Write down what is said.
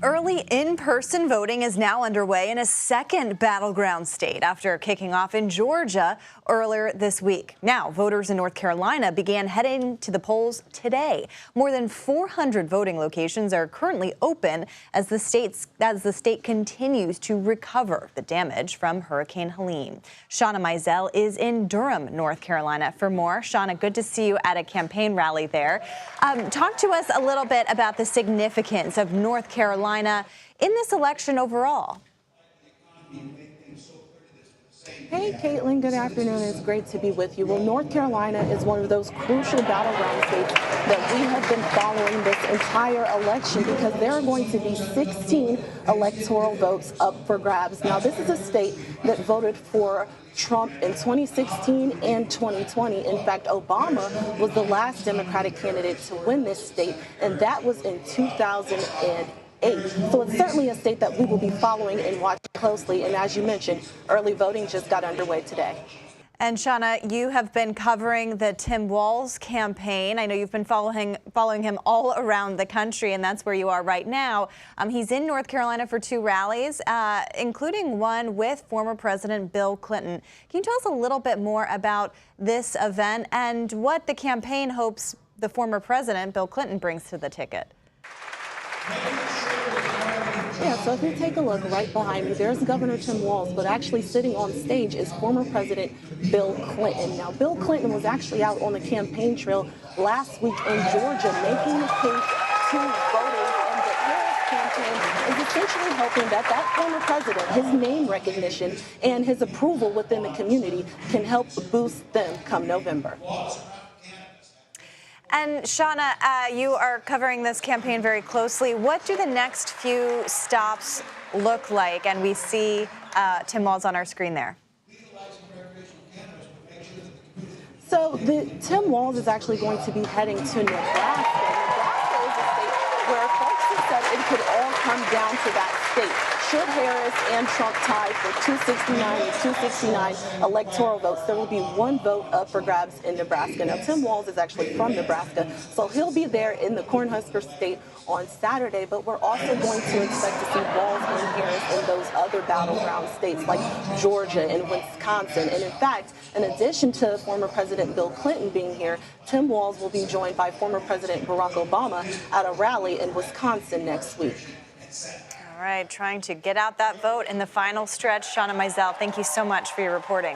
Early in-person voting is now underway in a second battleground state after kicking off in Georgia earlier this week. Now, voters in North Carolina began heading to the polls today. More than 400 voting locations are currently open as the state continues to recover the damage from Hurricane Helene. Shawna Mizelle is in Durham, North Carolina for more. Shawna, good to see you at a campaign rally there. Talk to us a little bit about the significance of North Carolina in this election overall. Hey, Caitlin, good afternoon. It's great to be with you. Well, North Carolina is one of those crucial battleground states that we have been following this entire election because there are going to be 16 electoral votes up for grabs. Now, this is a state that voted for Trump in 2016 and 2020. In fact, Obama was the last Democratic candidate to win this state, and that was in 2008. So it's certainly a state that we will be following and watching closely. And as you mentioned, early voting just got underway today. And Shawna, you have been covering the Tim Walz campaign. I know you've been following him all around the country, and that's where you are right now. He's in North Carolina for two rallies, including one with former President Bill Clinton. Can you tell us a little bit more about this event and what the campaign hopes the former president, Bill Clinton, brings to the ticket? Yeah, so if you take a look right behind me, there's Governor Tim Walz, but actually sitting on stage is former President Bill Clinton. Now, Bill Clinton was actually out on the campaign trail last week in Georgia making the case to voters, and the Harris campaign is essentially hoping that former president, his name recognition and his approval within the community can help boost them come November. And Shawna, you are covering this campaign very closely. What do the next few stops look like? And we see Tim Walz on our screen there. So Tim Walz is actually going to be heading to Nebraska. Nebraska is a state where folks have said it could all come down to that state. Should Harris and Trump tie for 269 and 269 electoral votes, there will be one vote up for grabs in Nebraska. Now, Tim Walz is actually from Nebraska, so he'll be there in the Cornhusker State on Saturday, but we're also going to expect to see Walz and Harris in those other battleground states like Georgia and Wisconsin. And in fact, in addition to former President Bill Clinton being here, Tim Walz will be joined by former President Barack Obama at a rally in Wisconsin next week. All right, trying to get out that vote in the final stretch. Shawna Mizelle, thank you so much for your reporting.